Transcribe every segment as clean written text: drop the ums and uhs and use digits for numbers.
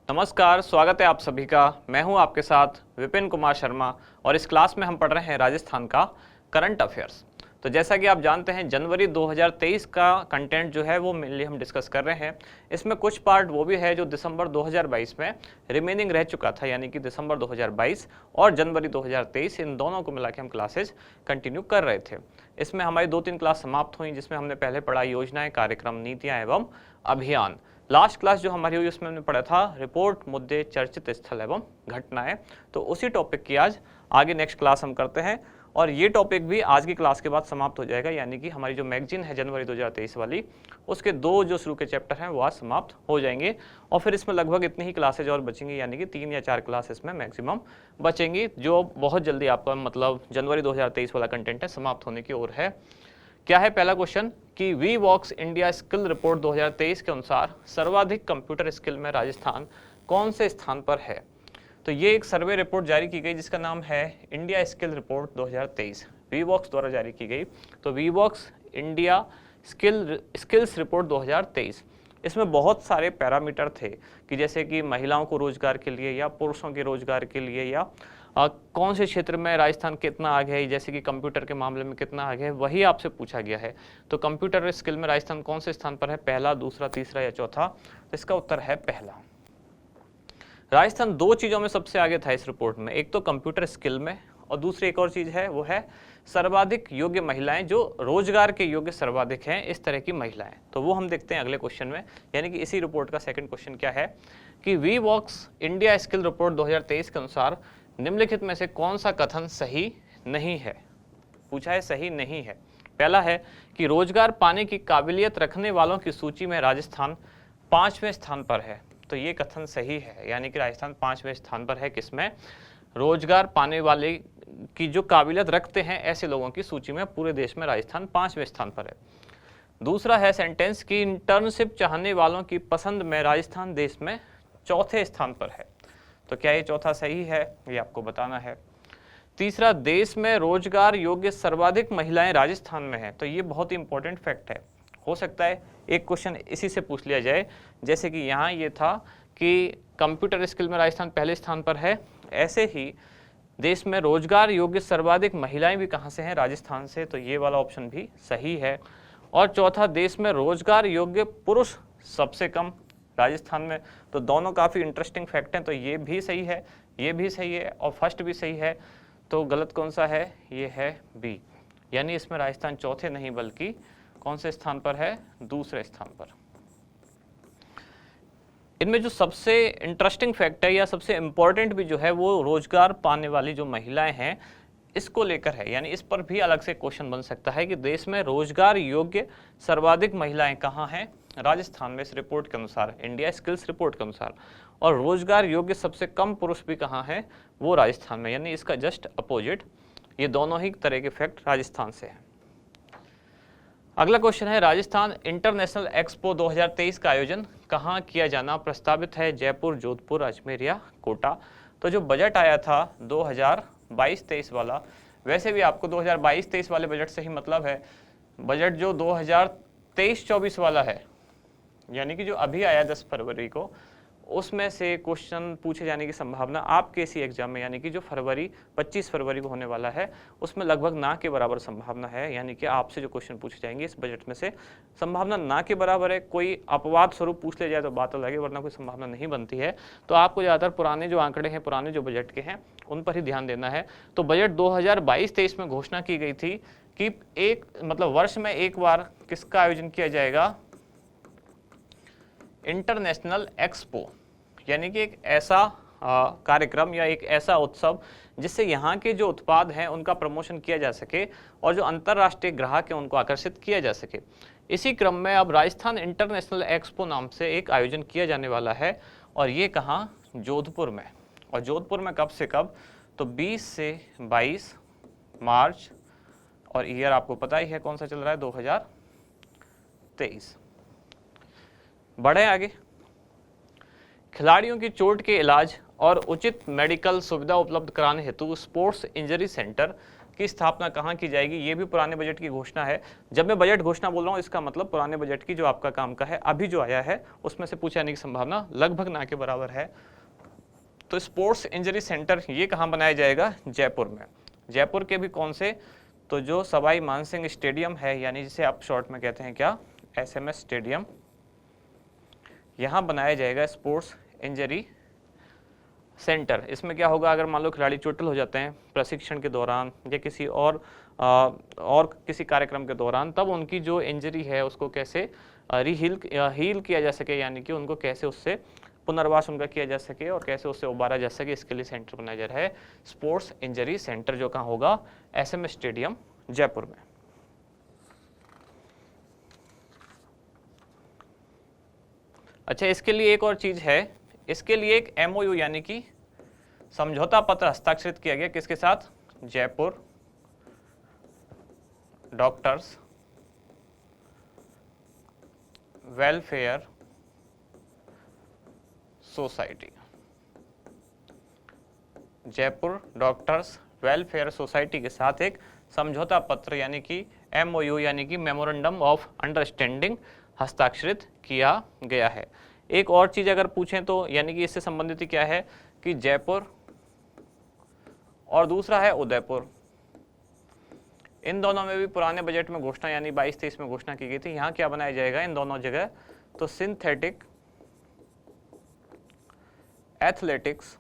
नमस्कार, स्वागत है आप सभी का। मैं हूं आपके साथ विपिन कुमार शर्मा और इस क्लास में हम पढ़ रहे हैं राजस्थान का करंट अफेयर्स। तो जैसा कि आप जानते हैं जनवरी 2023 का कंटेंट जो है वो मेनली हम डिस्कस कर रहे हैं। इसमें कुछ पार्ट वो भी है जो दिसंबर 2022 में रिमेनिंग रह चुका था, यानी कि दिसंबर 2022 और जनवरी 2023 इन दोनों को मिला के हम क्लासेज कंटिन्यू कर रहे थे। इसमें हमारी 2-3 क्लास समाप्त हुई जिसमें हमने पहले पढ़ा योजनाएं, कार्यक्रम, नीतियाँ एवं अभियान। लास्ट क्लास जो हमारी हुई उसमें हमने पढ़ा था रिपोर्ट, मुद्दे, चर्चित स्थल एवं घटनाएं। तो उसी टॉपिक की आज आगे नेक्स्ट क्लास हम करते हैं और ये टॉपिक भी आज की क्लास के बाद समाप्त हो जाएगा, यानी कि हमारी जो मैगजीन है जनवरी 2023 वाली उसके 2 जो शुरू के चैप्टर हैं वो आज समाप्त हो जाएंगे और फिर इसमें लगभग इतनी ही क्लासेज और बचेंगी, यानी कि 3 या 4 क्लास इसमें मैक्सिमम बचेंगी, जो बहुत जल्दी आपका मतलब जनवरी 2023 वाला कंटेंट है समाप्त होने की ओर है। क्या है पहला क्वेश्चन कि Wheebox India skill report 2023 के अनुसार सर्वाधिक कंप्यूटर स्किल में राजस्थान कौन से स्थान पर है। तो ये एक सर्वे रिपोर्ट जारी की गई जिसका नाम है India skill report 2023, Wheebox द्वारा जारी की गई। तो Wheebox India skills report 2023, इसमें बहुत सारे पैरामीटर थे कि जैसे कि महिलाओं को रोजगार के लिए या पुरुषों के रोजगार के लिए या कौन से क्षेत्र में राजस्थान कितना आगे है, जैसे कि कंप्यूटर के मामले में कितना आगे है, वही आपसे पूछा गया है। तो कंप्यूटर स्किल में राजस्थान कौन से स्थान पर है, पहला, दूसरा, तीसरा या चौथा। तो इसका उत्तर है पहला। राजस्थान 2 चीज़ों में सबसे आगे था इस रिपोर्ट में, एक तो कंप्यूटर स्किल में और दूसरी एक और चीज़ है वो है सर्वाधिक योग्य महिलाएं, जो रोजगार के योग्य सर्वाधिक हैं इस तरह की महिलाएं। तो वो हम देखते हैं अगले क्वेश्चन में, यानी कि इसी रिपोर्ट का सेकंड क्वेश्चन क्या है कि Wheebox India skill report 2023 के अनुसार निम्नलिखित में से कौन सा कथन सही नहीं है। पूछा है सही नहीं है। पहला है कि रोजगार पाने की काबिलियत रखने वालों की सूची में राजस्थान 5वें स्थान पर है। तो ये कथन सही है, यानी कि राजस्थान 5वें स्थान पर है किसमें, रोजगार पाने वाले की जो काबिलियत रखते हैं ऐसे लोगों की सूची में पूरे देश में राजस्थान 5वें स्थान पर है। दूसरा है सेंटेंस की इंटर्नशिप चाहने वालों की पसंद में राजस्थान देश में 4थे स्थान पर है। तो क्या ये चौथा सही है, ये आपको बताना है। तीसरा, देश में रोजगार योग्य सर्वाधिक महिलाएं राजस्थान में हैं। तो ये बहुत ही इंपॉर्टेंट फैक्ट है। हो सकता है एक क्वेश्चन इसी से पूछ लिया जाए, जैसे कि यहाँ ये था कि कंप्यूटर स्किल में राजस्थान पहले स्थान पर है, ऐसे ही देश में रोजगार योग्य सर्वाधिक महिलाएं भी कहाँ से हैं, राजस्थान से। तो ये वाला ऑप्शन भी सही है। और चौथा, देश में रोजगार योग्य पुरुष सबसे कम राजस्थान में। तो दोनों काफ़ी इंटरेस्टिंग फैक्ट हैं। तो ये भी सही है, ये भी सही है और फर्स्ट भी सही है। तो गलत कौन सा है, ये है बी, यानी इसमें राजस्थान चौथे नहीं बल्कि कौन से स्थान पर है, दूसरे स्थान पर। इनमें जो सबसे इंटरेस्टिंग फैक्ट है या सबसे इंपॉर्टेंट भी जो है वो रोजगार पाने वाली जो महिलाएं हैं इसको लेकर है, यानी इस पर भी अलग से क्वेश्चन बन सकता है कि देश में रोजगार योग्य सर्वाधिक महिलाएं कहाँ हैं, राजस्थान में इस रिपोर्ट के अनुसार, इंडिया स्किल्स रिपोर्ट के अनुसार। और रोजगार योग्य सबसे कम पुरुष भी कहाँ हैं, वो राजस्थान में, यानी इसका जस्ट अपोजिट। ये दोनों ही तरह के फैक्ट राजस्थान से हैं। अगला क्वेश्चन है राजस्थान इंटरनेशनल एक्सपो 2023 का आयोजन कहाँ किया जाना प्रस्तावित है, जयपुर, जोधपुर, अजमेर या कोटा। तो जो बजट आया था 2022-23 वाला, वैसे भी आपको 2022-23 वाले बजट से ही मतलब है, बजट जो 2023-24 वाला है, यानी कि जो अभी आया 10 फरवरी को, उसमें से क्वेश्चन पूछे जाने की संभावना आपके इसी एग्जाम में, यानी कि जो 25 फरवरी को होने वाला है, उसमें लगभग ना के बराबर संभावना है। यानी कि आपसे जो क्वेश्चन पूछे जाएंगे इस बजट में से संभावना ना के बराबर है। कोई अपवाद स्वरूप पूछ ले जाए तो बात अलग है, वरना कोई संभावना नहीं बनती है। तो आपको ज़्यादातर पुराने जो आंकड़े हैं, पुराने जो बजट के हैं, उन पर ही ध्यान देना है। तो बजट 2022-23 में घोषणा की गई थी कि एक मतलब वर्ष में एक बार किसका आयोजन किया जाएगा, इंटरनेशनल एक्सपो, यानी कि एक ऐसा कार्यक्रम या एक ऐसा उत्सव जिससे यहाँ के जो उत्पाद हैं उनका प्रमोशन किया जा सके और जो अंतर्राष्ट्रीय ग्राहक हैं उनको आकर्षित किया जा सके। इसी क्रम में अब राजस्थान इंटरनेशनल एक्सपो नाम से एक आयोजन किया जाने वाला है, और ये कहाँ, जोधपुर में। और जोधपुर में कब से कब, तो 20 से 22 मार्च, और ईयर आपको पता ही है कौन सा चल रहा है, 2023। बढ़े आगे। खिलाड़ियों की चोट के इलाज और उचित मेडिकल सुविधा उपलब्ध कराने हेतु स्पोर्ट्स इंजरी सेंटर की स्थापना कहाँ की जाएगी, ये भी पुराने बजट की घोषणा है। जब मैं बजट घोषणा बोल रहा हूँ इसका मतलब पुराने बजट की जो आपका काम का है अभी जो आया है उसमें से पूछे जाने की संभावना लगभग ना के बराबर है। तो स्पोर्ट्स इंजरी सेंटर ये कहाँ बनाया जाएगा, जयपुर में। जयपुर के भी कौन से, तो जो सवाई मानसिंह स्टेडियम है, यानी जिसे आप शॉर्ट में कहते हैं क्या, SMS स्टेडियम, यहाँ बनाया जाएगा स्पोर्ट्स इंजरी सेंटर। इसमें क्या होगा, अगर मान लो खिलाड़ी चोटिल हो जाते हैं प्रशिक्षण के दौरान या किसी और किसी कार्यक्रम के दौरान, तब उनकी जो इंजरी है उसको कैसे हील किया जा सके, यानी कि उनको कैसे उससे पुनर्वास उनका किया जा सके और कैसे उससे उबारा जा सके, इसके लिए सेंटर बनाया जा रहा है स्पोर्ट्स इंजरी सेंटर, जो कहाँ होगा, SMS स्टेडियम जयपुर में। अच्छा, इसके लिए एक और चीज है, इसके लिए एक MOU यानी कि समझौता पत्र हस्ताक्षरित किया गया, किसके साथ, Jaipur doctors welfare society. Jaipur doctors welfare society के साथ एक समझौता पत्र यानी कि MOU यानी कि मेमोरेंडम ऑफ अंडरस्टैंडिंग हस्ताक्षरित किया गया है। एक और चीज अगर पूछें तो यानी कि इससे संबंधित क्या है कि जयपुर और दूसरा है उदयपुर, इन दोनों में भी पुराने बजट में घोषणा यानी 22-23 में घोषणा की गई थी। यहाँ क्या बनाया जाएगा इन दोनों जगह, तो सिंथेटिक एथलेटिक्स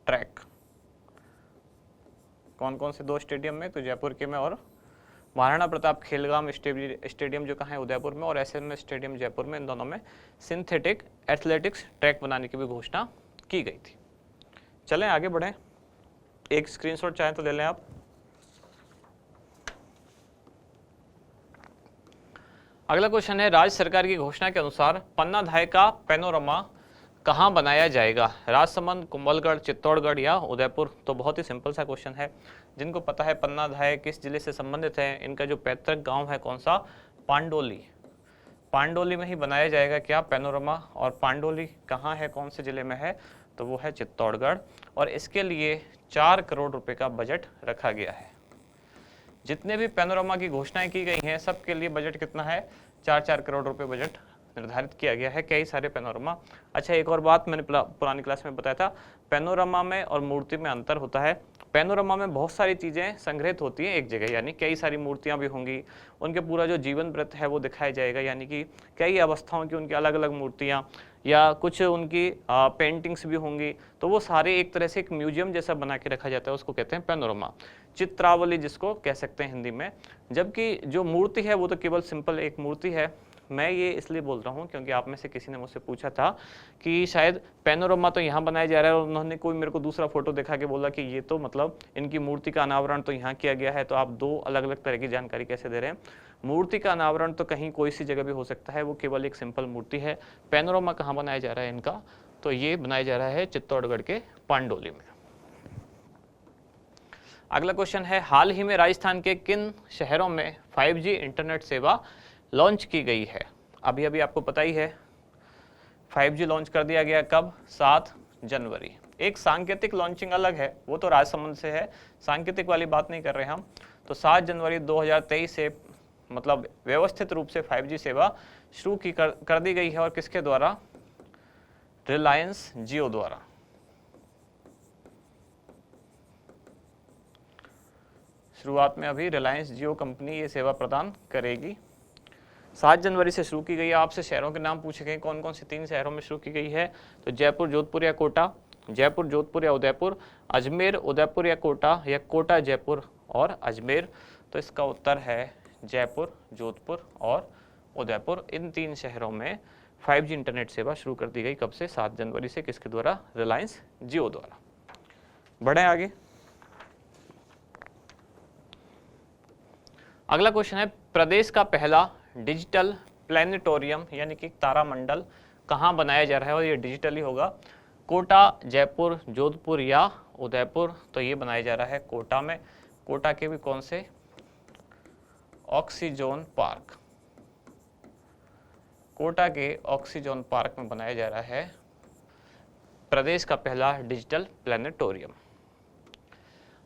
ट्रैक। कौन कौन से दो स्टेडियम में, तो जयपुर के में और महाराणा प्रताप खेलगांव स्टेडियम जो कहाँ है, उदयपुर में, और SMS स्टेडियम जयपुर में, इन दोनों में सिंथेटिक एथलेटिक्स ट्रैक बनाने की भी घोषणा की गई थी। चलें आगे बढ़ें, एक स्क्रीनशॉट चाहें तो ले लें आप। अगला क्वेश्चन है, राज्य सरकार की घोषणा के अनुसार पन्ना धाय का पैनोरमा कहाँ बनाया जाएगा, राजसमंद, कुंभलगढ़, चित्तौड़गढ़ या उदयपुर। तो बहुत ही सिंपल सा क्वेश्चन है, जिनको पता है पन्ना धाय किस जिले से संबंधित है, इनका जो पैतृक गांव है कौन सा, पांडोली, पांडोली में ही बनाया जाएगा क्या, पैनोरमा। और पांडोली कहाँ है, कौन से जिले में है, तो वो है चित्तौड़गढ़, और इसके लिए 4 करोड़ रुपए का बजट रखा गया है। जितने भी पैनोरमा की घोषणाएं की गई हैं सबके लिए बजट कितना है, 4-4 करोड़ रुपए बजट निर्धारित किया गया है, कई सारे पैनोरमा। अच्छा, एक और बात मैंने पुरानी क्लास में बताया था, पैनोरमा में और मूर्ति में अंतर होता है। पैनोरमा में बहुत सारी चीज़ें संग्रहित होती हैं एक जगह, यानी कई सारी मूर्तियां भी होंगी, उनके पूरा जो जीवन वृत्त है वो दिखाया जाएगा, यानी कि कई अवस्थाओं की उनकी अलग अलग मूर्तियाँ या कुछ उनकी पेंटिंग्स भी होंगी, तो वो सारे एक तरह से एक म्यूजियम जैसा बना के रखा जाता है, उसको कहते हैं पैनोरमा, चित्रावली जिसको कह सकते हैं हिंदी में। जबकि जो मूर्ति है वो तो केवल सिंपल एक मूर्ति है। मैं ये इसलिए बोल रहा हूँ क्योंकि आप में से किसी ने मुझसे पूछा था कि शायद पैनोरमा तो यहाँ बनाया जा रहा है और उन्होंने कोई मेरे को दूसरा फोटो दिखा के बोला कि ये तो मतलब इनकी मूर्ति का अनावरण तो यहाँ किया गया है, तो आप दो अलग अलग तरह की जानकारी कैसे दे रहे हैं। मूर्ति का अनावरण तो कहीं कोई सी जगह भी हो सकता है, वो केवल एक सिंपल मूर्ति है। पैनोरमा कहाँ बनाया जा रहा है इनका, तो ये बनाया जा रहा है चित्तौड़गढ़ के पांडोली में। अगला क्वेश्चन है, हाल ही में राजस्थान के किन शहरों में 5G इंटरनेट सेवा लॉन्च की गई है। अभी अभी आपको पता ही है 5G लॉन्च कर दिया गया, कब, 7 जनवरी। एक सांकेतिक लॉन्चिंग अलग है, वो तो राजसमंद से है, सांकेतिक वाली बात नहीं कर रहे हम। तो 7 जनवरी 2023 से मतलब व्यवस्थित रूप से 5G सेवा शुरू की कर दी गई है, और किसके द्वारा, रिलायंस जियो द्वारा। शुरुआत में अभी रिलायंस जियो कंपनी ये सेवा प्रदान करेगी। 7 जनवरी से शुरू की गई है। आपसे शहरों के नाम पूछे गए, कौन कौन से 3 शहरों में शुरू की गई है, तो जयपुर, जोधपुर या कोटा, जयपुर, जोधपुर या उदयपुर, अजमेर, उदयपुर या कोटा, जयपुर और अजमेर। तो इसका उत्तर है जयपुर, जोधपुर और उदयपुर। इन 3 शहरों में 5G इंटरनेट सेवा शुरू कर दी गई, कब से, 7 जनवरी से। किसके द्वारा, रिलायंस जियो द्वारा। बढ़े आगे। अगला क्वेश्चन है, प्रदेश का पहला डिजिटल प्लैनेटोरियम यानी कि तारामंडल कहाँ बनाया जा रहा है, और ये डिजिटली होगा, कोटा, जयपुर, जोधपुर या उदयपुर। तो ये बनाया जा रहा है कोटा में। कोटा के भी कौन से, ऑक्सीजोन पार्क, कोटा के ऑक्सीजोन पार्क में बनाया जा रहा है प्रदेश का पहला डिजिटल प्लेनेटोरियम।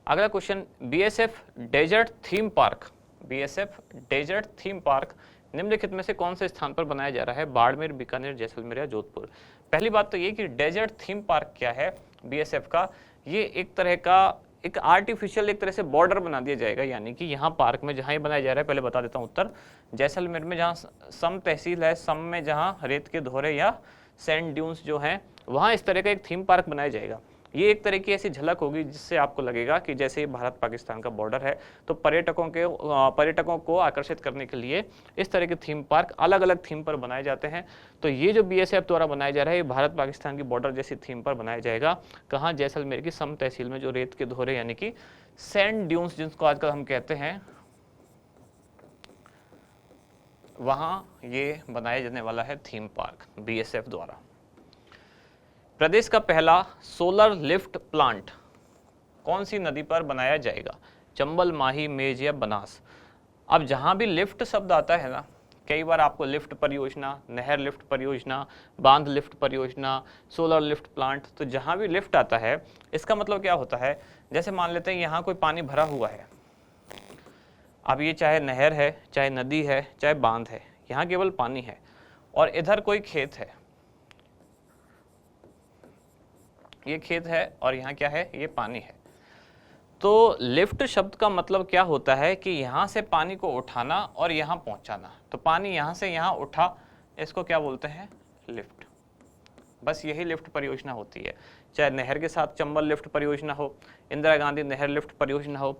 अगला question, BSF desert theme park, BSF desert theme park निम्नलिखित में से कौन से स्थान पर बनाया जा रहा है? बाड़मेर, बीकानेर, जैसलमेर या जोधपुर। पहली बात तो ये कि डेजर्ट थीम पार्क क्या है बीएसएफ का, ये एक तरह का एक आर्टिफिशियल एक तरह से बॉर्डर बना दिया जाएगा, यानी कि यहाँ पार्क में जहाँ ये बनाया जा रहा है, पहले बता देता हूँ उत्तर, जैसलमेर में जहाँ सम तहसील है, सम में जहाँ रेत के धोरे या सैंड ड्यून्स जो हैं वहाँ इस तरह का एक थीम पार्क बनाया जाएगा। ये एक तरह की ऐसी झलक होगी जिससे आपको लगेगा कि जैसे ये भारत पाकिस्तान का बॉर्डर है, तो पर्यटकों को आकर्षित करने के लिए इस तरह के थीम पार्क अलग अलग थीम पर बनाए जाते हैं। तो ये जो बीएसएफ द्वारा बनाया जा रहा है, ये भारत पाकिस्तान की बॉर्डर जैसी थीम पर बनाया जाएगा। कहाँ? जैसलमेर की सम तहसील में, जो रेत के धोरे यानी कि सैंड ड्यून्स जिनको आजकल हम कहते हैं, वहाँ ये बनाया जाने वाला है थीम पार्क बीएसएफ द्वारा। प्रदेश का पहला सोलर लिफ्ट प्लांट कौन सी नदी पर बनाया जाएगा? चंबल, माही, मेज या बनास। अब जहां भी लिफ्ट शब्द आता है ना, कई बार आपको लिफ्ट परियोजना, नहर लिफ्ट परियोजना, बांध लिफ्ट परियोजना, सोलर लिफ्ट प्लांट, तो जहां भी लिफ्ट आता है इसका मतलब क्या होता है? जैसे मान लेते हैं यहाँ कोई पानी भरा हुआ है, अब ये चाहे नहर है, चाहे नदी है, चाहे बांध है, यहाँ केवल पानी है, और इधर कोई खेत है, ये खेत है और यहाँ क्या है? ये पानी है। तो लिफ्ट शब्द का मतलब क्या होता है कि यहाँ से पानी को उठाना और यहाँ पहुँचाना। तो पानी यहाँ से यहाँ उठा, इसको क्या बोलते हैं? लिफ्ट। बस यही लिफ्ट परियोजना होती है, चाहे नहर के साथ चंबल लिफ्ट परियोजना हो, इंदिरा गांधी नहर लिफ्ट परियोजना हो।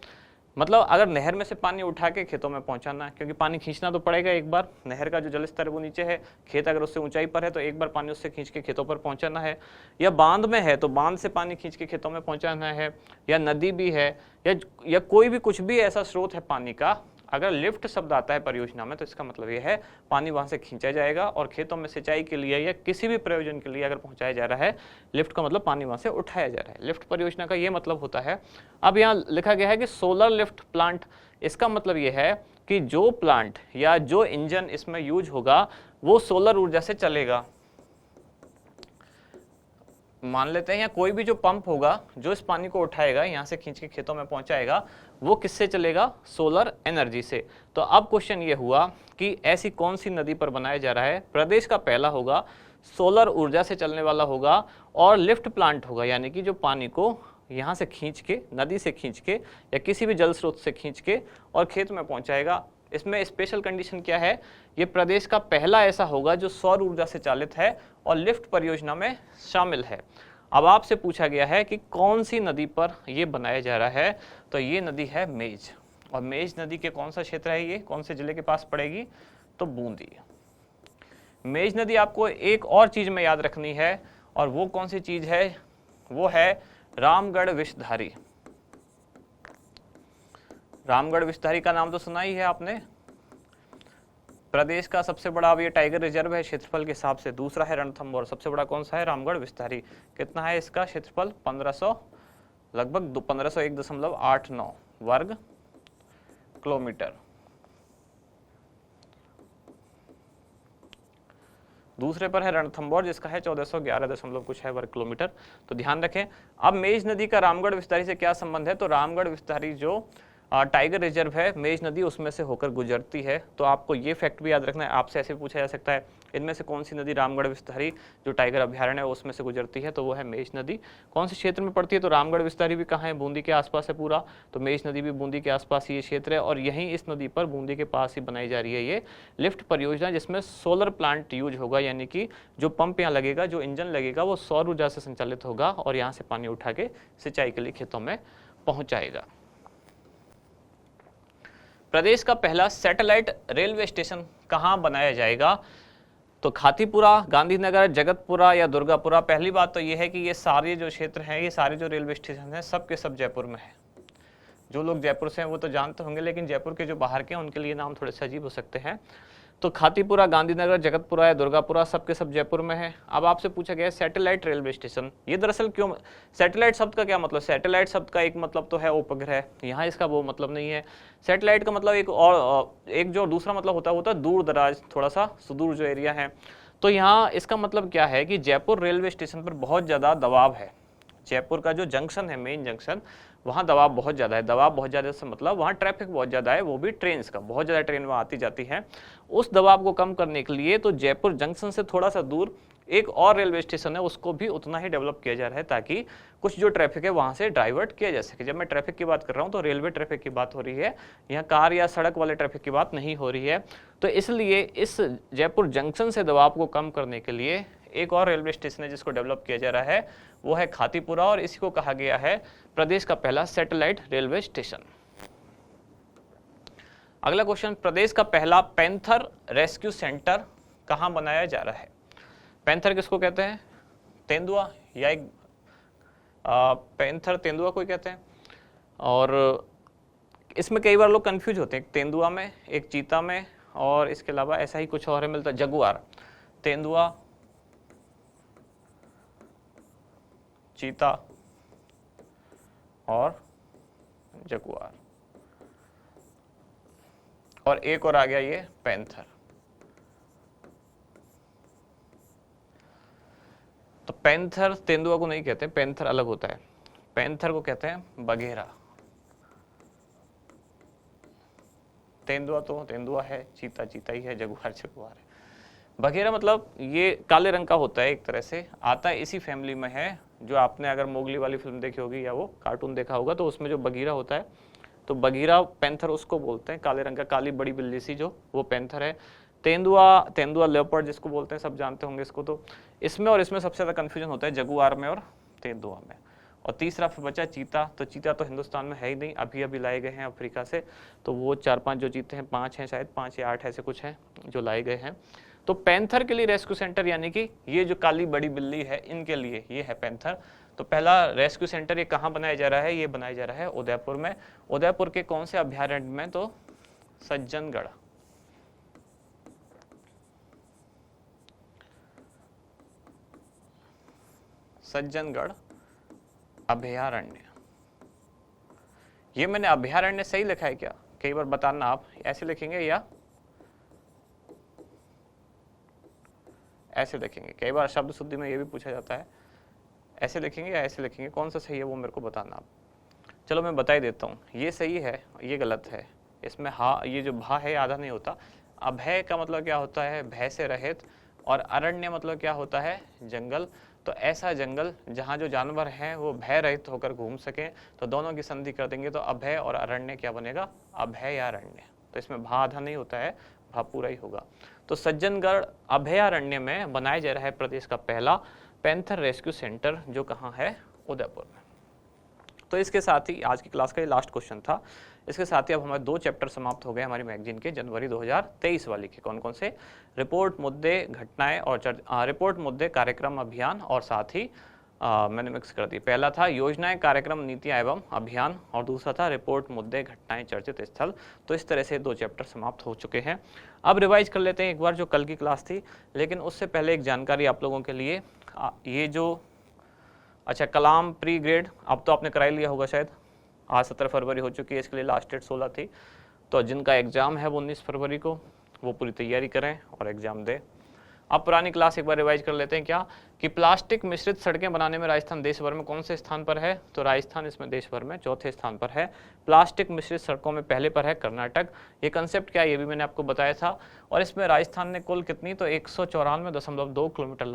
मतलब अगर नहर में से पानी उठा के खेतों में पहुंचाना, क्योंकि पानी खींचना तो पड़ेगा एक बार, नहर का जो जल स्तर है वो नीचे है, खेत अगर उससे ऊंचाई पर है तो एक बार पानी उससे खींच के खेतों पर पहुंचाना है, या बांध में है तो बांध से पानी खींच के खेतों में पहुंचाना है, या नदी भी है, या कोई भी कुछ भी ऐसा स्रोत है पानी का, अगर लिफ्ट शब्द आता है परियोजना में तो इसका मतलब यह है पानी वहां से खींचा जाएगा और खेतों में सिंचाई के लिए या किसी भी प्रयोजन के लिए अगर पहुंचाया जा रहा है, लिफ्ट का मतलब पानी वहां से उठाया जा रहा है। लिफ्ट परियोजना का ये मतलब होता है। अब यहाँ लिखा गया है कि सोलर लिफ्ट प्लांट, इसका मतलब यह है कि जो प्लांट या जो इंजन इसमें यूज होगा वो सोलर ऊर्जा से चलेगा। मान लेते हैं या कोई भी जो पंप होगा जो इस पानी को उठाएगा यहाँ से खींच के खेतों में पहुंचाएगा, वो किससे चलेगा? सोलर एनर्जी से। तो अब क्वेश्चन ये हुआ कि ऐसी कौन सी नदी पर बनाया जा रहा है? प्रदेश का पहला होगा, सोलर ऊर्जा से चलने वाला होगा और लिफ्ट प्लांट होगा, यानी कि जो पानी को यहाँ से खींच के, नदी से खींच के या किसी भी जल स्रोत से खींच के और खेत में पहुंचाएगा। इसमें स्पेशल कंडीशन क्या है? ये प्रदेश का पहला ऐसा होगा जो सौर ऊर्जा से चालित है और लिफ्ट परियोजना में शामिल है। अब आपसे पूछा गया है कि कौन सी नदी पर यह बनाया जा रहा है, तो ये नदी है मेज। और मेज नदी के कौन सा क्षेत्र है? ये कौन से जिले के पास पड़ेगी? तो बूंदी। मेज नदी आपको एक और चीज में याद रखनी है, और वो कौन सी चीज है? वो है रामगढ़ विषधारी। रामगढ़ विषधारी का नाम तो सुना ही है आपने। प्रदेश का सबसे बड़ा अब ये टाइगर रिजर्व है क्षेत्रफल के हिसाब से, दूसरा है रणथंभौर, सबसे बड़ा कौन सा है? रामगढ़ विषधारी। कितना है इसका क्षेत्रफल? 1500, लगभग 1501.89 वर्ग किलोमीटर। दूसरे पर है रणथंभौर जिसका है 1411 कुछ है वर्ग किलोमीटर। तो ध्यान रखें। अब मेज नदी का रामगढ़ विषधारी से क्या संबंध है? तो रामगढ़ विषधारी जो टाइगर रिजर्व है, मेज नदी उसमें से होकर गुजरती है। तो आपको ये फैक्ट भी याद रखना है, आपसे ऐसे पूछा जा सकता है इनमें से कौन सी नदी रामगढ़ विषधारी जो टाइगर अभ्यारण्य है उसमें से गुजरती है? तो वो है मेज नदी। कौन से क्षेत्र में पड़ती है? तो रामगढ़ विषधारी भी कहाँ है? बूंदी के आसपास है पूरा। तो मेज नदी भी बूंदी के आसपास ये क्षेत्र है, और यहीं इस नदी पर बूंदी के पास ही बनाई जा रही है ये लिफ्ट परियोजना, जिसमें सोलर प्लांट यूज होगा, यानी कि जो पंप यहाँ लगेगा, जो इंजन लगेगा, वो सौर ऊर्जा से संचालित होगा और यहाँ से पानी उठा के सिंचाई के लिए खेतों में पहुंचाएगा। प्रदेश का पहला सैटेलाइट रेलवे स्टेशन कहां बनाया जाएगा? तो खातीपुरा, गांधीनगर, जगतपुरा या दुर्गापुरा। पहली बात तो यह है कि ये सारे जो क्षेत्र हैं, ये सारे जो रेलवे स्टेशन हैं, सब के सब जयपुर में है। जो लोग जयपुर से हैं वो तो जानते होंगे, लेकिन जयपुर के जो बाहर के हैं उनके लिए नाम थोड़े से अजीब हो सकते हैं। तो खातीपुरा, गांधीनगर, जगतपुरा या दुर्गापुरा सब के सब जयपुर में है। अब आपसे पूछा गया सैटेलाइट रेलवे स्टेशन, ये दरअसल क्यों? सैटेलाइट शब्द का क्या मतलब? सैटेलाइट शब्द का एक मतलब तो है उपग्रह, यहाँ इसका वो मतलब नहीं है। सैटेलाइट का मतलब एक और एक जो दूसरा मतलब होता है दूर दराज, थोड़ा सा सुदूर जो एरिया है। तो यहाँ इसका मतलब क्या है कि जयपुर रेलवे स्टेशन पर बहुत ज़्यादा दबाव है। जयपुर का जो जंक्शन है, मेन जंक्शन, वहाँ दबाव बहुत ज़्यादा है। दबाव बहुत ज़्यादा से मतलब वहाँ ट्रैफिक बहुत ज़्यादा है, वो भी ट्रेन का, बहुत ज़्यादा ट्रेन वहाँ आती जाती है। उस दबाव को कम करने के लिए तो जयपुर जंक्शन से थोड़ा सा दूर एक और रेलवे स्टेशन है, उसको भी उतना ही डेवलप किया जा रहा है ताकि कुछ जो ट्रैफिक है वहाँ से डाइवर्ट किया जा सके। जब मैं ट्रैफिक की बात कर रहा हूँ तो रेलवे ट्रैफिक की बात हो रही है, यहाँ कार या सड़क वाले ट्रैफिक की बात नहीं हो रही है। तो इसलिए इस जयपुर जंक्शन से दबाव को कम करने के लिए एक और रेलवे स्टेशन है जिसको डेवलप किया जा रहा है, वो है खातीपुरा, और इसी को कहा गया है प्रदेश का पहला सैटेलाइट रेलवे स्टेशन। अगला क्वेश्चन, प्रदेश का पहला पैंथर रेस्क्यू सेंटर कहां बनाया जा रहा है? पैंथर किसको कहते हैं? तेंदुआ, या एक पैंथर तेंदुआ कोई कहते हैं। और इसमें कई बार लोग कंफ्यूज होते हैं, एक तेंदुआ में, एक चीता में, और इसके अलावा ऐसा ही कुछ और है मिलता है, जगुआर। तेंदुआ, चीता और जगुआर, और एक और आ गया ये पैंथर। तो पैंथर तेंदुआ को नहीं कहते, पैंथर अलग होता है। पैंथर को कहते हैं बघेरा। तेंदुआ तो तेंदुआ है, चीता चीता ही है, जगुआर जगुआर है। बघेरा मतलब ये काले रंग का होता है, एक तरह से आता है इसी फैमिली में है। जो आपने अगर मोगली वाली फिल्म देखी होगी या वो कार्टून देखा होगा तो उसमें जो बघीरा होता है, तो बघीरा पैंथर उसको बोलते हैं, काले रंग का, काली बड़ी बिल्ली सी जो, वो पैंथर है। तेंदुआ, तेंदुआ लेपर्ड जिसको बोलते हैं, सब जानते होंगे इसको। तो इसमें और इसमें सबसे ज़्यादा कन्फ्यूजन होता है जगुआर में और तेंदुआ में। और तीसरा फिर बचा चीता। तो चीता तो हिंदुस्तान में है ही नहीं, अभी अभी लाए गए हैं अफ्रीका से। तो वो 4-5 जो चीते हैं, 5 हैं शायद, 5 या 8 ऐसे कुछ हैं जो लाए गए हैं। तो पैंथर के लिए रेस्क्यू सेंटर, यानी कि ये जो काली बड़ी बिल्ली है इनके लिए ये है पैंथर। तो पहला रेस्क्यू सेंटर ये कहाँ बनाया जा रहा है? ये बनाया जा रहा है उदयपुर में। उदयपुर के कौन से अभयारण्य में? तो सज्जनगढ़। सज्जनगढ़ अभयारण्य। ये मैंने अभयारण्य सही लिखा है क्या? कई बार बताना आप, ऐसे लिखेंगे या ऐसे लिखेंगे? कई बार शब्द शुद्धि में ये भी पूछा जाता है, ऐसे लिखेंगे या ऐसे लिखेंगे, कौन सा सही है वो मेरे को बताना आप। चलो मैं बता ही देता हूँ, ये सही है, ये गलत है। इसमें हा, ये जो भा है आधा नहीं होता। अभय का मतलब क्या होता है? भय से रहित। और अरण्य मतलब क्या होता है? जंगल। तो ऐसा जंगल जहाँ जो जानवर हैं वो भय रहित होकर घूम सकें, तो दोनों की संधि कर देंगे तो अभय और अरण्य क्या बनेगा? अभय या अरण्य। तो इसमें भा आधा नहीं होता है, भा पूरा ही होगा। तो सज्जनगढ़ अभयारण्य में बनाया जा रहा है प्रदेश का पहला पैंथर रेस्क्यू सेंटर, जो कहाँ है? उदयपुर में। तो इसके साथ ही आज की क्लास का ये लास्ट क्वेश्चन था। इसके साथ ही अब हमारे 2 चैप्टर समाप्त हो गए हमारी मैगजीन के, जनवरी 2023 वाली के। कौन कौन से? रिपोर्ट, मुद्दे, घटनाएं और रिपोर्ट, मुद्दे, कार्यक्रम, अभियान, और साथ ही मैंने मिक्स कर दी। पहला था योजनाएं, कार्यक्रम, नीतियां एवं अभियान, और दूसरा था रिपोर्ट, मुद्दे, घटनाएं, चर्चित स्थल। तो इस तरह से 2 चैप्टर समाप्त हो चुके हैं। अब रिवाइज कर लेते हैं एक बार जो कल की क्लास थी, लेकिन उससे पहले एक जानकारी आप लोगों के लिए। ये जो अच्छा कलाम प्री ग्रेड अब तो आपने कराई लिया होगा शायद, आज 17 फरवरी हो चुकी है, इसके लिए लास्ट डेट 16 थी। तो जिनका एग्ज़ाम है वो 19 फरवरी को, वो पूरी तैयारी करें और एग्ज़ाम दें। अब पुरानी क्लास एक बार रिवाइज कर लेते हैं क्या, कि प्लास्टिक मिश्रित सड़कें बनाने में राजस्थान देश भर में कौन से स्थान पर है? तो राजस्थान इसमें देश भर में 4थे स्थान पर है। प्लास्टिक मिश्रित सड़कों में पहले पर है कर्नाटक। ये कंसेप्ट क्या है ये भी मैंने आपको बताया था। और इसमें राजस्थान ने कुल कितनी? तो 194.2 किलोमीटर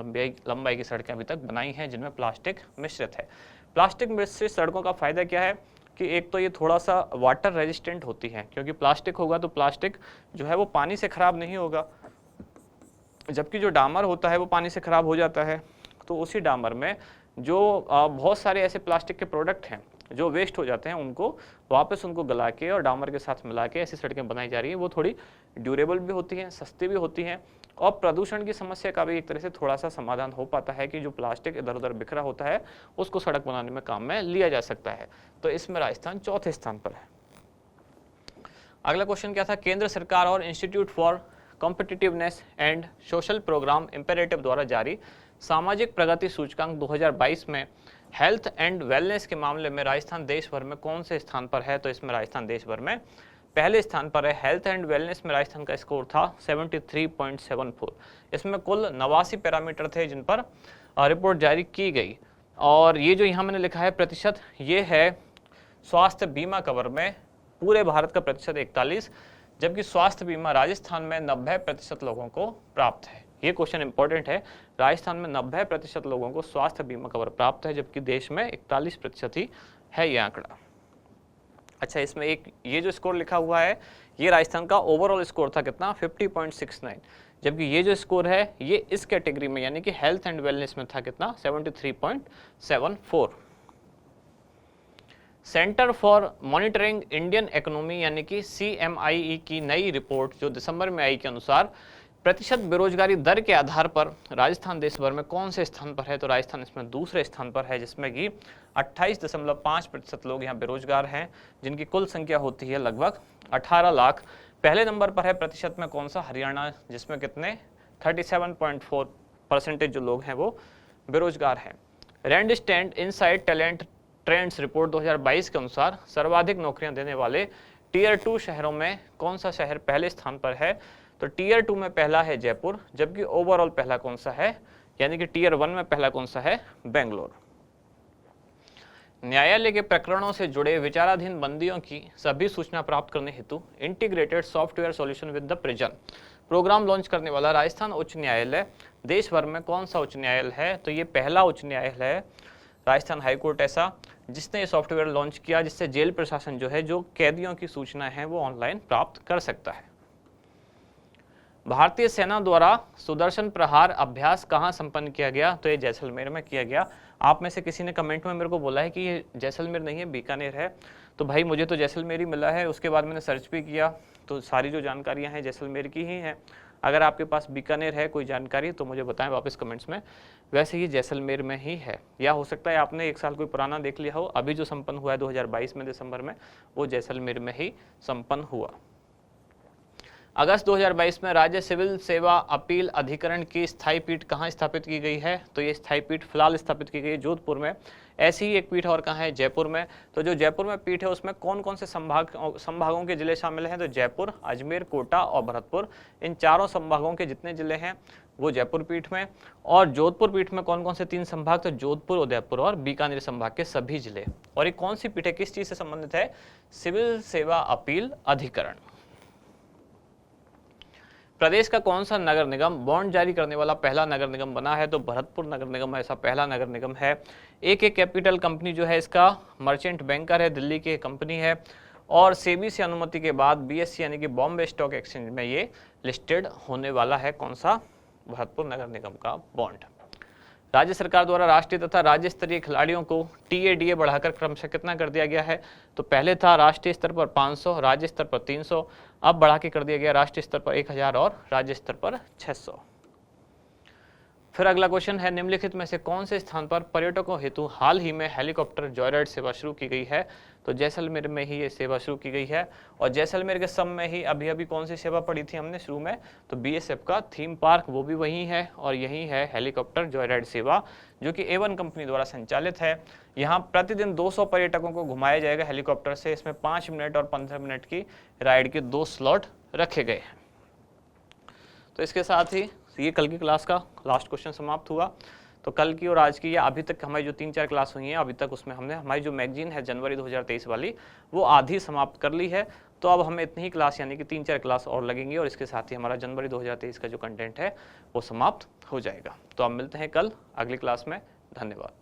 लंबाई की सड़कें अभी तक बनाई हैं जिनमें प्लास्टिक मिश्रित है। प्लास्टिक मिश्रित सड़कों का फायदा क्या है कि एक तो ये थोड़ा सा वाटर रेजिस्टेंट होती है, क्योंकि प्लास्टिक होगा तो प्लास्टिक जो है वो पानी से खराब नहीं होगा, जबकि जो डामर होता है वो पानी से खराब हो जाता है। तो उसी डामर में जो बहुत सारे ऐसे प्लास्टिक के प्रोडक्ट हैं जो वेस्ट हो जाते हैं, उनको वापस उनको गला के और डामर के साथ मिला के ऐसी सड़कें बनाई जा रही हैं। वो थोड़ी ड्यूरेबल भी होती हैं, सस्ती भी होती हैं, और प्रदूषण की समस्या का भी एक तरह से थोड़ा सा समाधान हो पाता है कि जो प्लास्टिक इधर उधर बिखरा होता है उसको सड़क बनाने में काम में लिया जा सकता है। तो इसमें राजस्थान 4थे स्थान पर है। अगला क्वेश्चन क्या था? केंद्र सरकार और institute for competitiveness and social programme imperative द्वारा जारी सामाजिक प्रगति सूचकांक 2022 में हेल्थ एंड वेलनेस के मामले में राजस्थान देश भर में कौन से स्थान पर है? तो इसमें राजस्थान देश भर में पहले स्थान पर है। हेल्थ एंड वेलनेस में राजस्थान का स्कोर था 73.74। इसमें कुल 89 पैरामीटर थे जिन पर रिपोर्ट जारी की गई। और ये जो यहाँ मैंने लिखा है प्रतिशत, ये है स्वास्थ्य बीमा कवर में पूरे भारत का प्रतिशत 41, जबकि स्वास्थ्य बीमा राजस्थान में 90% लोगों को प्राप्त है। ये क्वेश्चन इंपॉर्टेंट है। राजस्थान में 90% लोगों को स्वास्थ्य बीमा कवर प्राप्त है, जबकि देश में 41% ही है ये आंकड़ा। अच्छा, इसमें एक ये जो स्कोर लिखा हुआ है, ये राजस्थान का ओवरऑल स्कोर था कितना, 50.69, जबकि ये जो स्कोर है ये इस कैटेगरी में यानी कि हेल्थ एंड वेलनेस में था कितना, 73.74। Centre for monitoring Indian economy यानी कि CMIE की नई रिपोर्ट जो दिसंबर में आई के अनुसार प्रतिशत बेरोजगारी दर के आधार पर राजस्थान देश भर में कौन से स्थान पर है, तो राजस्थान इसमें दूसरे स्थान पर है, जिसमें कि 28.5% लोग यहाँ बेरोजगार हैं, जिनकी कुल संख्या होती है लगभग 18 लाख। पहले नंबर पर है प्रतिशत में कौन सा, हरियाणा, जिसमें कितने 37.4% जो लोग हैं वो बेरोजगार हैं। Randstad inside talent trends report 2022 के अनुसार सर्वाधिक नौकरियां देने वाले टीयर 2 शहरों में कौन सा शहर पहले स्थान पर है, तो टीयर 2 में पहला है जयपुर, जबकि ओवरऑल पहला कौन सा है, यानी कि टीयर 1 में पहला कौन सा है, बेंगलोर। न्यायालय के प्रकरणों से जुड़े विचाराधीन बंदियों की सभी सूचना प्राप्त करने हेतु integrated software solution with the prison programme launch करने वाला राजस्थान उच्च न्यायालय देश भर में कौन सा उच्च न्यायालय है, तो ये पहला उच्च न्यायालय है राजस्थान हाईकोर्ट ऐसा जिसने ये सॉफ्टवेयर लॉन्च किया, जिससे जेल प्रशासन जो है जो कैदियों की सूचना है वो ऑनलाइन प्राप्त कर सकता है। भारतीय सेना द्वारा सुदर्शन प्रहार अभ्यास कहाँ संपन्न किया गया, तो ये जैसलमेर में किया गया। आप में से किसी ने कमेंट में मेरे को बोला है कि ये जैसलमेर नहीं है, बीकानेर है, तो भाई मुझे तो जैसलमेर ही मिला है। उसके बाद मैंने सर्च भी किया तो सारी जो जानकारियां हैं जैसलमेर की ही हैं। अगर आपके पास बीकानेर है कोई जानकारी तो मुझे बताएं वापस कमेंट्स में। वैसे ही जैसलमेर में ही है, या हो सकता है आपने एक साल कोई पुराना देख लिया हो। अभी जो संपन्न हुआ है 2022 में दिसंबर में, वो जैसलमेर में ही संपन्न हुआ। अगस्त 2022 में राज्य सिविल सेवा अपील अधिकरण की स्थायी पीठ कहाँ स्थापित की गई है, तो ये स्थायी पीठ फिलहाल स्थापित की गई है जोधपुर में। ऐसी ही एक पीठ और कहाँ है, जयपुर में। तो जो जयपुर में पीठ है उसमें कौन कौन से संभागों के जिले शामिल हैं, तो जयपुर, अजमेर, कोटा और भरतपुर, इन चारों संभागों के जितने जिले हैं वो जयपुर पीठ में। और जोधपुर पीठ में कौन कौन से 3 संभाग, तो जोधपुर, उदयपुर और बीकानेर संभाग के सभी जिले। और ये कौन सी पीठ है, किस चीज से संबंधित है, सिविल सेवा अपील अधिकरण। प्रदेश का कौन सा नगर निगम बॉन्ड जारी करने वाला पहला नगर निगम बना है, तो भरतपुर नगर निगम ऐसा पहला नगर निगम है। AK कैपिटल कंपनी जो है इसका मर्चेंट बैंकर है, दिल्ली की कंपनी है, और सेबी से अनुमति के बाद BSE यानी कि बॉम्बे स्टॉक एक्सचेंज में ये लिस्टेड होने वाला है। कौन सा, भरतपुर नगर निगम का बॉन्ड। राज्य सरकार द्वारा राष्ट्रीय तथा राज्य स्तरीय खिलाड़ियों को TADA बढ़ाकर क्रमशः कितना कर दिया गया है, तो पहले था राष्ट्रीय स्तर पर 500, राज्य स्तर पर 300, अब बढ़ा के कर दिया गया राष्ट्रीय स्तर पर 1000 और राज्य स्तर पर 600। फिर अगला क्वेश्चन है, निम्नलिखित में से कौन से स्थान पर पर्यटकों हेतु हाल ही में हेलीकॉप्टर जॉयराइड सेवा शुरू की गई है, तो जैसलमेर में ही ये सेवा शुरू की गई है। और जैसलमेर के सम में ही अभी अभी कौन सी सेवा पढ़ी थी हमने शुरू में, तो BSF का थीम पार्क, वो भी वही है। और यही है हेलीकॉप्टर जॉयराइड सेवा जो कि A1 कंपनी द्वारा संचालित है। यहाँ प्रतिदिन 200 पर्यटकों को घुमाया जाएगा हेलीकॉप्टर से। इसमें 5 मिनट और 15 मिनट की राइड के 2 स्लॉट रखे गए हैं। तो इसके साथ ही ये कल की क्लास का लास्ट क्वेश्चन समाप्त हुआ। तो कल की और आज की या अभी तक हमारी जो 3-4 क्लास हुई हैं अभी तक, उसमें हमने हमारी जो मैगजीन है जनवरी 2023 वाली वो आधी समाप्त कर ली है। तो अब हमें इतनी ही क्लास यानी कि 3-4 क्लास और लगेंगी और इसके साथ ही हमारा जनवरी 2023 का जो कंटेंट है वो समाप्त हो जाएगा। तो अब मिलते हैं कल अगली क्लास में। धन्यवाद।